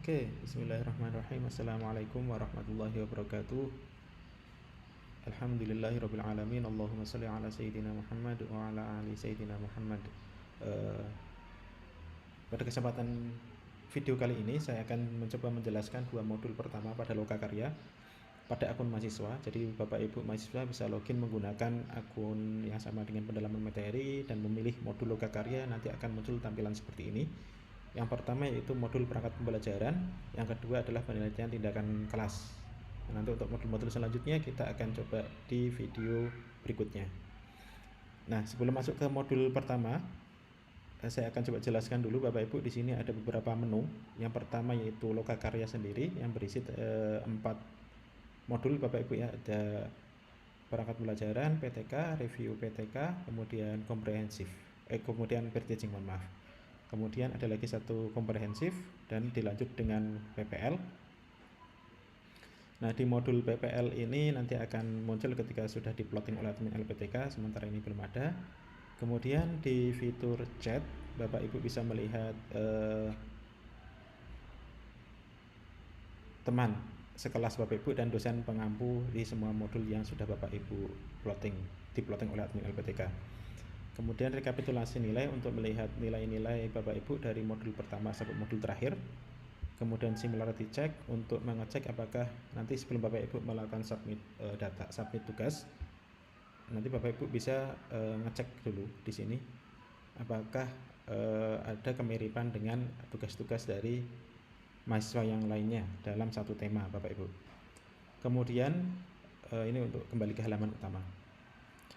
Oke, bismillahirrahmanirrahim. Assalamualaikum warahmatullahi wabarakatuh. Alhamdulillahirabbil alamin. Allahumma shalli ala sayyidina Muhammad wa ala ali sayyidina Muhammad. Pada kesempatan video kali ini saya akan mencoba menjelaskan dua modul pertama pada lokakarya pada akun mahasiswa. Jadi Bapak Ibu mahasiswa bisa login menggunakan akun yang sama dengan pendalaman materi dan memilih modul lokakarya. Nanti akan muncul tampilan seperti ini. Yang pertama yaitu modul perangkat pembelajaran, yang kedua adalah penelitian tindakan kelas. Nanti untuk modul-modul selanjutnya kita akan coba di video berikutnya. Nah, sebelum masuk ke modul pertama, saya akan coba jelaskan dulu Bapak Ibu. Di sini ada beberapa menu. Yang pertama yaitu lokakarya sendiri yang berisi 4 modul Bapak Ibu ya. Ada perangkat pembelajaran, PTK, review PTK, kemudian komprehensif. Kemudian packaging, mohon maaf. Kemudian ada lagi satu komprehensif dan dilanjut dengan PPL. Nah, di modul PPL ini nanti akan muncul ketika sudah diplotting oleh admin LPTK, sementara ini belum ada. Kemudian di fitur chat, Bapak Ibu bisa melihat teman sekelas Bapak Ibu dan dosen pengampu di semua modul yang sudah Bapak Ibu diplotting oleh admin LPTK. Kemudian rekapitulasi nilai untuk melihat nilai-nilai Bapak Ibu dari modul pertama sampai modul terakhir. Kemudian similarity check untuk mengecek apakah nanti sebelum Bapak Ibu melakukan submit tugas, nanti Bapak Ibu bisa ngecek dulu di sini apakah ada kemiripan dengan tugas-tugas dari mahasiswa yang lainnya dalam satu tema Bapak Ibu. Kemudian ini untuk kembali ke halaman utama.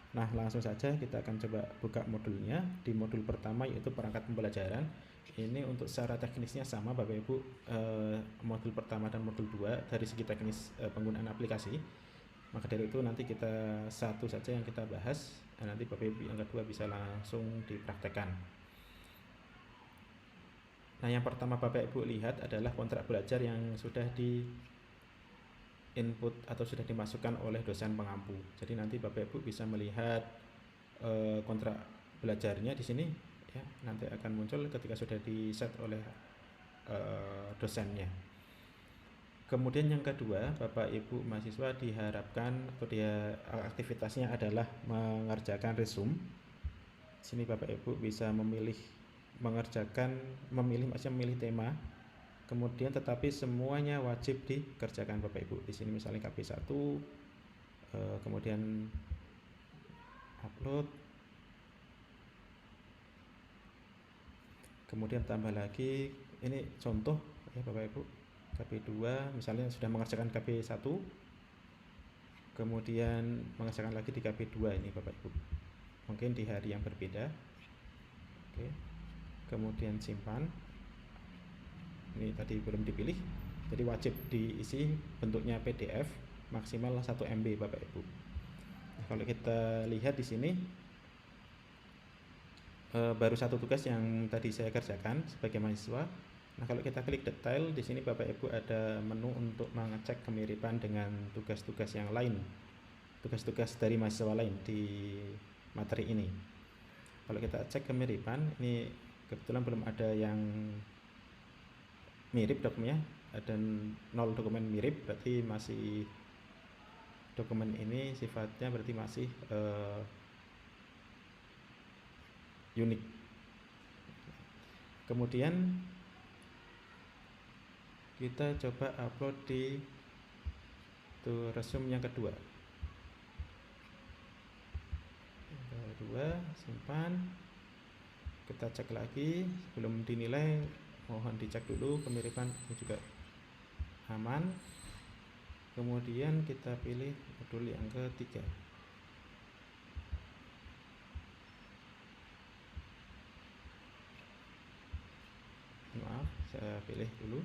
Nah, langsung saja kita akan coba buka modulnya. Di modul pertama yaitu perangkat pembelajaran. Ini untuk secara teknisnya sama Bapak Ibu, modul pertama dan modul 2 dari segi teknis penggunaan aplikasi. Maka dari itu nanti kita satu saja yang kita bahas. Nanti Bapak Ibu yang kedua bisa langsung dipraktekkan. Nah, yang pertama Bapak Ibu lihat adalah kontrak belajar yang sudah di input atau sudah dimasukkan oleh dosen pengampu. Jadi nanti Bapak Ibu bisa melihat kontrak belajarnya di sini ya, nanti akan muncul ketika sudah di set oleh dosennya. Kemudian yang kedua, Bapak Ibu mahasiswa diharapkan atau aktivitasnya adalah mengerjakan resume. Sini Bapak Ibu bisa memilih memilih tema. Kemudian tetapi semuanya wajib dikerjakan Bapak Ibu. Di sini misalnya KP1, kemudian upload, kemudian tambah lagi ini contoh ya Bapak Ibu. KP2 misalnya sudah mengerjakan KP1, kemudian mengerjakan lagi di KP2 ini Bapak Ibu. Mungkin di hari yang berbeda. Oke. Kemudian simpan. Ini tadi belum dipilih, jadi wajib diisi bentuknya PDF maksimal 1 MB Bapak Ibu. Nah, kalau kita lihat di sini baru satu tugas yang tadi saya kerjakan sebagai mahasiswa. Nah, kalau kita klik detail di sini Bapak Ibu ada menu untuk mengecek kemiripan dengan tugas-tugas yang lain, tugas-tugas dari mahasiswa lain di materi ini. Kalau kita cek kemiripan, ini kebetulan belum ada yang mirip dokumennya, ada 0 dokumen mirip, berarti masih dokumen ini sifatnya berarti masih unik. Kemudian kita coba upload di resume yang kedua. Simpan, kita cek lagi sebelum dinilai. Mohon dicek dulu kemiripan ini juga aman. Kemudian kita pilih modul yang ketiga. Maaf, saya pilih dulu.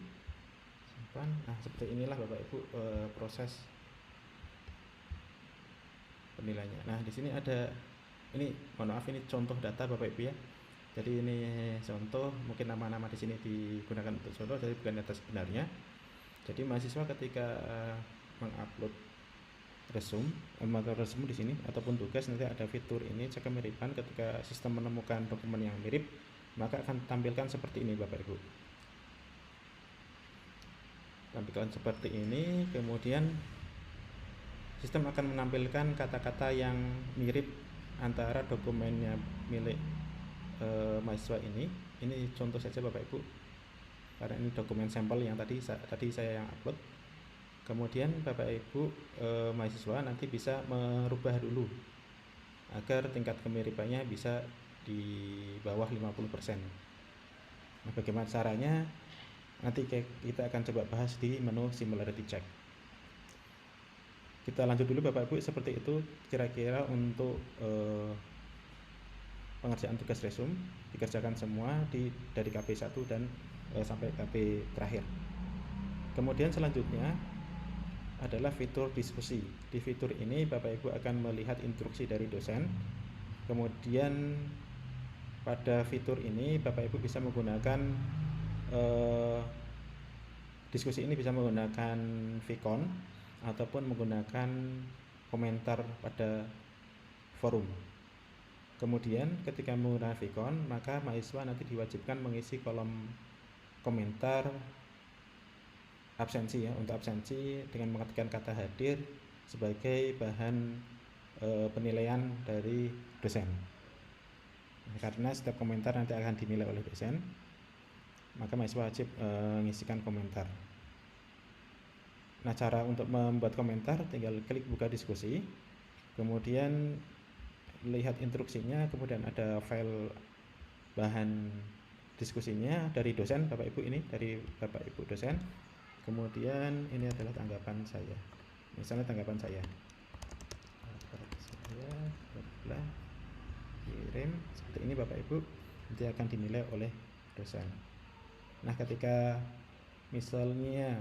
Simpan. Nah, seperti inilah Bapak Ibu proses penilaiannya. Nah, di sini ada mohon maaf, ini contoh data Bapak Ibu ya. Jadi ini contoh, mungkin nama-nama di sini digunakan untuk contoh, jadi bukan data sebenarnya. Jadi mahasiswa ketika mengupload resume di sini ataupun tugas, nanti ada fitur ini cek kemiripan. Ketika sistem menemukan dokumen yang mirip, maka akan tampilkan seperti ini Bapak Ibu. tampilan seperti ini. Kemudian sistem akan menampilkan kata-kata yang mirip antara dokumennya milik mahasiswa ini. Ini contoh saja Bapak Ibu, karena ini dokumen sampel yang tadi saya yang upload. Kemudian Bapak Ibu mahasiswa nanti bisa merubah dulu agar tingkat kemiripannya bisa di bawah 50%. Nah, bagaimana caranya? Nanti kita akan coba bahas di menu similarity check. Kita lanjut dulu Bapak Ibu, seperti itu kira-kira untuk pengerjaan tugas resume dikerjakan semua dari KP 1 dan sampai KP terakhir. Kemudian selanjutnya adalah fitur diskusi. Di fitur ini Bapak Ibu akan melihat instruksi dari dosen. Kemudian pada fitur ini Bapak Ibu bisa menggunakan diskusi ini bisa menggunakan Vicon ataupun menggunakan komentar pada forum. Kemudian ketika menggunakan Vicon, maka mahasiswa nanti diwajibkan mengisi kolom komentar absensi ya. Untuk absensi dengan mengetikkan kata hadir sebagai bahan penilaian dari dosen. Nah, karena setiap komentar nanti akan dinilai oleh dosen, maka mahasiswa wajib mengisikan komentar. Nah, cara untuk membuat komentar tinggal klik buka diskusi, kemudian lihat instruksinya, kemudian ada file bahan diskusinya dari dosen Bapak Ibu, ini dari Bapak Ibu dosen. Kemudian ini adalah tanggapan saya, misalnya tanggapan saya kirim seperti ini Bapak Ibu, nanti akan dinilai oleh dosen. Nah, ketika misalnya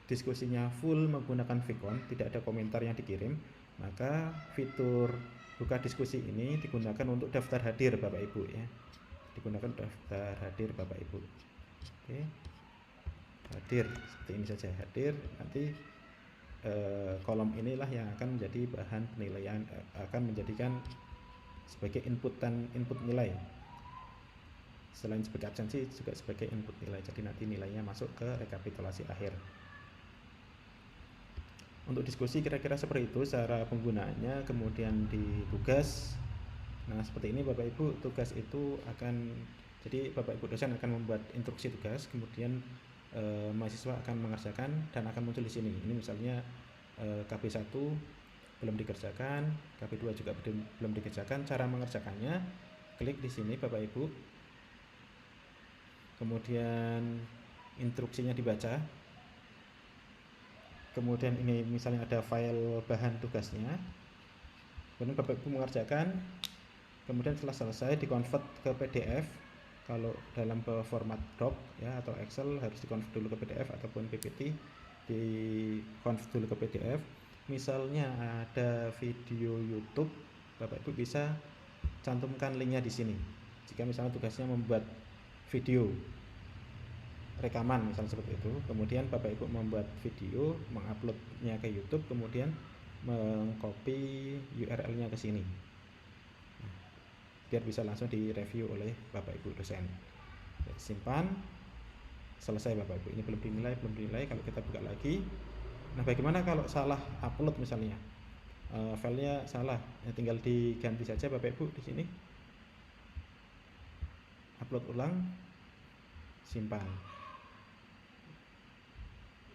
diskusinya full menggunakan Vicon, tidak ada komentar yang dikirim, maka fitur buka diskusi ini digunakan untuk daftar hadir Bapak Ibu ya. Digunakan daftar hadir Bapak Ibu. Oke. Hadir seperti ini saja, hadir. Nanti kolom inilah yang akan menjadi bahan penilaian, akan menjadikan sebagai input nilai. Selain sebagai absensi juga sebagai input nilai. Jadi nanti nilainya masuk ke rekapitulasi akhir. Untuk diskusi kira-kira seperti itu cara penggunaannya. Kemudian di tugas, nah seperti ini Bapak Ibu, tugas itu akan, jadi Bapak Ibu dosen akan membuat instruksi tugas, kemudian mahasiswa akan mengerjakan dan akan muncul di sini. Ini misalnya KP 1 belum dikerjakan, KP 2 juga belum dikerjakan. Cara mengerjakannya, klik di sini Bapak Ibu, kemudian instruksinya dibaca. Kemudian ini misalnya ada file bahan tugasnya, kemudian Bapak Ibu mengerjakan, kemudian setelah selesai dikonvert ke PDF. Kalau dalam format doc ya atau Excel harus dikonvert dulu ke PDF, ataupun PPT dikonvert dulu ke PDF. Misalnya ada video YouTube, Bapak Ibu bisa cantumkan linknya di sini. Jika misalnya tugasnya membuat video rekaman misalnya seperti itu, kemudian Bapak Ibu membuat video, menguploadnya ke YouTube, kemudian mengcopy URL-nya ke sini, biar bisa langsung direview oleh Bapak Ibu dosen. Simpan, selesai Bapak Ibu. Ini belum dinilai. Kalau kita buka lagi, nah bagaimana kalau salah upload misalnya, filenya salah, ya tinggal diganti saja Bapak Ibu di sini, upload ulang, simpan.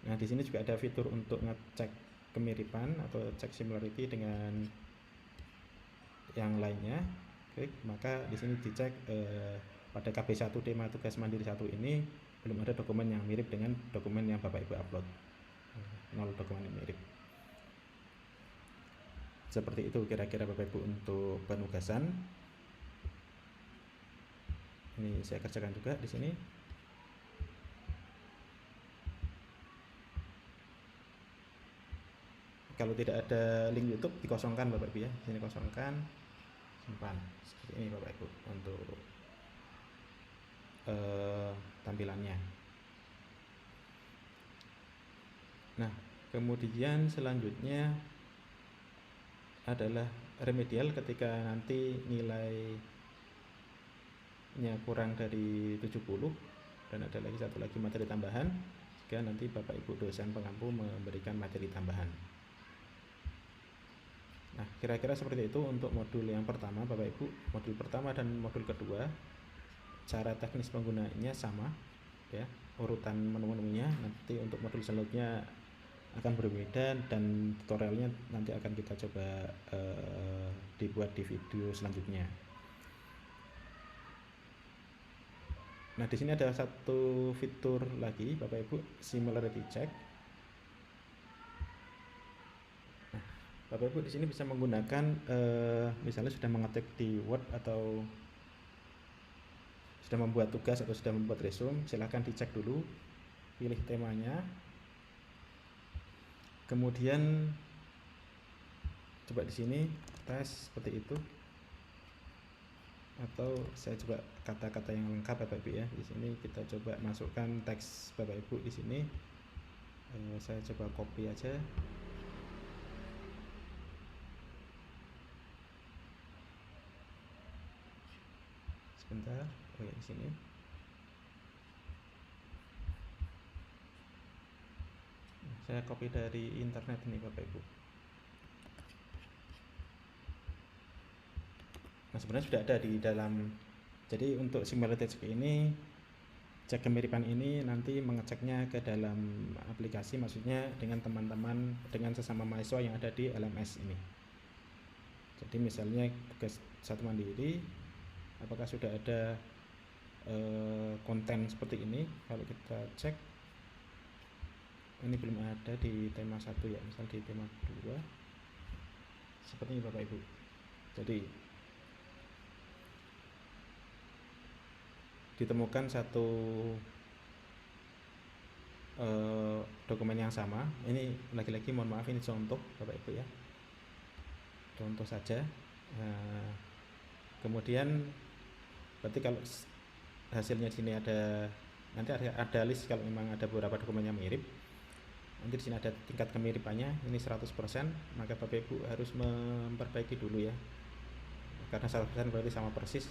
Nah, di sini juga ada fitur untuk ngecek kemiripan atau cek similarity dengan yang lainnya. Klik, maka di sini dicek pada KB 1 tema tugas mandiri 1 ini belum ada dokumen yang mirip dengan dokumen yang Bapak Ibu upload. 0 dokumen yang mirip. Seperti itu kira-kira Bapak Ibu untuk penugasan. Ini saya kerjakan juga di sini. Kalau tidak ada link YouTube dikosongkan Bapak Ibu ya. Di sini kosongkan, simpan. Seperti ini Bapak Ibu untuk tampilannya. Nah, kemudian selanjutnya adalah remedial. Ketika nanti nilainya kurang dari 70 dan ada lagi satu lagi materi tambahan, jika nanti Bapak Ibu dosen pengampu memberikan materi tambahan. Nah, kira-kira seperti itu untuk modul yang pertama Bapak Ibu. Modul pertama dan modul kedua cara teknis penggunaannya sama ya, urutan menu-menunya. Nanti untuk modul selanjutnya akan berbeda dan tutorialnya nanti akan kita coba dibuat di video selanjutnya. Nah, di sini ada satu fitur lagi Bapak Ibu, similarity check. Nah, Bapak Ibu di sini bisa menggunakan misalnya sudah mengetik di Word atau sudah membuat tugas atau sudah membuat resume, silahkan dicek dulu, pilih temanya, kemudian coba di sini tes seperti itu, atau saya coba kata-kata yang lengkap Bapak Ibu ya. Di sini kita coba masukkan teks Bapak Ibu di sini. Saya coba copy aja. Sebentar. Oh ya, di sini. Saya copy dari internet ini Bapak Ibu. Nah, sebenarnya sudah ada di dalam. Jadi untuk similarity check ini, cek kemiripan ini nanti mengeceknya ke dalam aplikasi, maksudnya dengan teman-teman, dengan sesama mahasiswa yang ada di LMS ini. Jadi misalnya tugas satu mandiri, apakah sudah ada konten seperti ini. Kalau kita cek, ini belum ada di tema 1 ya, misal di tema 2 seperti ini Bapak Ibu. Jadi ditemukan satu dokumen yang sama. Ini lagi-lagi mohon maaf, ini contoh Bapak Ibu ya, contoh saja. Kemudian berarti kalau hasilnya sini ada, nanti ada list kalau memang ada beberapa dokumen yang mirip. Nanti di sini ada tingkat kemiripannya, ini 100%, maka Bapak Ibu harus memperbaiki dulu ya. Karena 100% berarti sama persis.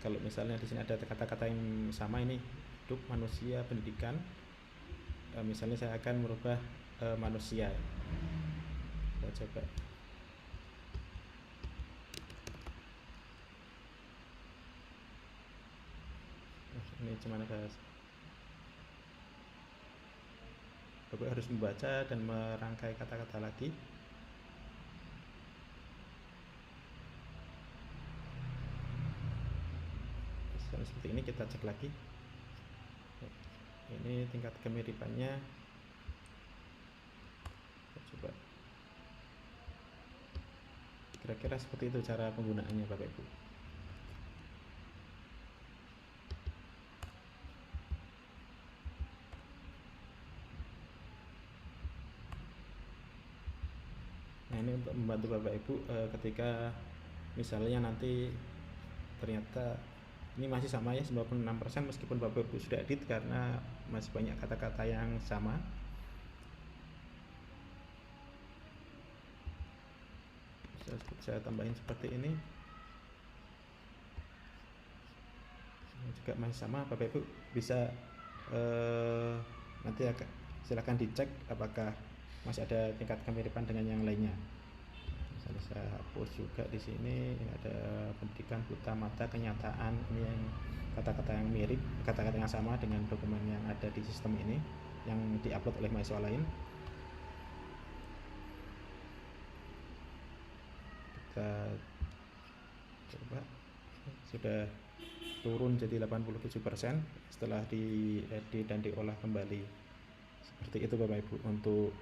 Kalau misalnya di sini ada kata-kata yang sama, ini hidup, manusia, pendidikan, misalnya saya akan merubah manusia. Kita coba. Ini cuma ada, Bapak harus membaca dan merangkai kata-kata lagi. Seperti ini, kita cek lagi. Ini tingkat kemiripannya. Kita coba. Kira-kira seperti itu cara penggunaannya Bapak Ibu. Nah, ini untuk membantu Bapak Ibu ketika misalnya nanti ternyata ini masih sama ya, 96% meskipun Bapak Ibu sudah edit, karena masih banyak kata-kata yang sama. Saya tambahin seperti ini. Ini juga masih sama, Bapak Ibu bisa nanti silakan dicek apakah masih ada tingkat kemiripan dengan yang lainnya. Misalnya saya hapus juga di sini, ini ada pendidikan, buta, mata, kenyataan. Ini yang kata-kata yang mirip, kata-kata yang sama dengan dokumen yang ada di sistem ini, yang diupload oleh mahasiswa lain. Kita coba, sudah turun jadi 87% setelah diedit dan diolah kembali. Seperti itu Bapak Ibu. Untuk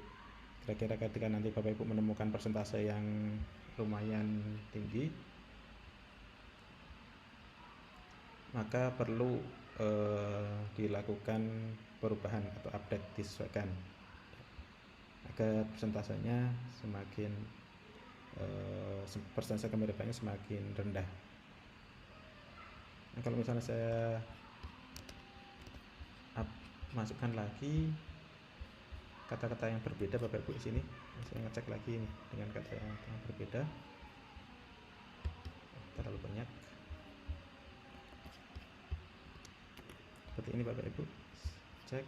kira-kira ketika nanti Bapak Ibu menemukan persentase yang lumayan tinggi, maka perlu dilakukan perubahan atau update, disesuaikan agar persentasenya semakin persentase kemiripannya semakin rendah. Nah, kalau misalnya saya masukkan lagi kata-kata yang berbeda Bapak Ibu di sini, saya ngecek lagi nih dengan kata yang berbeda, terlalu banyak. Seperti ini Bapak Ibu, cek.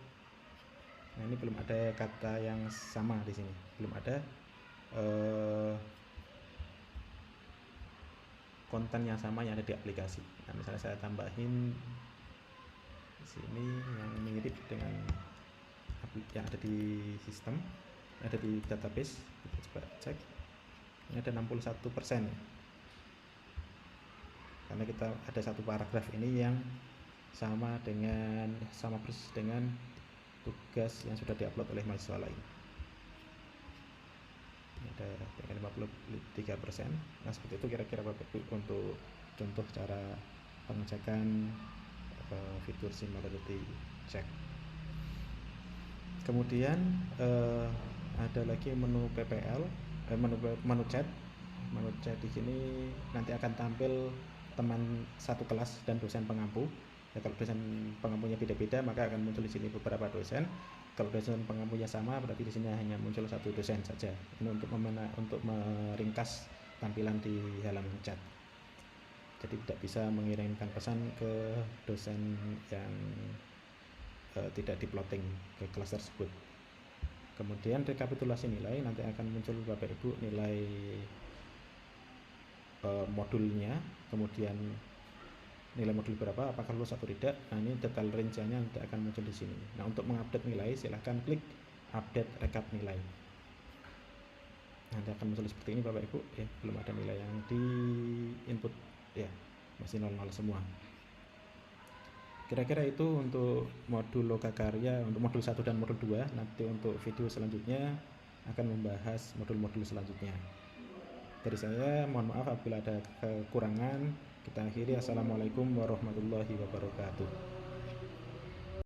Nah, ini belum ada kata yang sama di sini, belum ada konten yang sama yang ada di aplikasi. Nah, misalnya saya tambahin di sini yang mirip dengan yang ada di sistem, ada di database. Kita coba cek, ini ada 61% ya. Karena kita ada satu paragraf ini yang sama persis dengan tugas yang sudah diupload oleh mahasiswa lain. Ini ada dengan 53%. Nah, seperti itu kira-kira Bapak Ibu untuk contoh cara pengecekan fitur similarity check. Kemudian ada lagi menu PPL, menu chat. Menu chat di sini nanti akan tampil teman satu kelas dan dosen pengampu. Ya, kalau dosen pengampunya beda-beda, maka akan muncul di sini beberapa dosen. Kalau dosen pengampunya sama, berarti di sini hanya muncul satu dosen saja. Ini untuk meringkas tampilan di halaman chat. Jadi tidak bisa mengirimkan pesan ke dosen yang tidak di-plotting ke kelas tersebut. Kemudian rekapitulasi nilai, nanti akan muncul Bapak Ibu nilai modulnya, kemudian nilai modul berapa, apakah lulus atau tidak. Nah, ini detail rinciannya nanti akan muncul di sini. Nah, untuk mengupdate nilai silahkan klik update rekap nilai. Nanti akan muncul seperti ini Bapak Ibu ya, belum ada nilai yang di input ya, masih 00 semua. Kira-kira itu untuk modul lokakarya untuk modul 1 dan modul 2. Nanti untuk video selanjutnya akan membahas modul-modul selanjutnya. Dari saya mohon maaf apabila ada kekurangan. Kita akhiri. Assalamualaikum warahmatullahi wabarakatuh.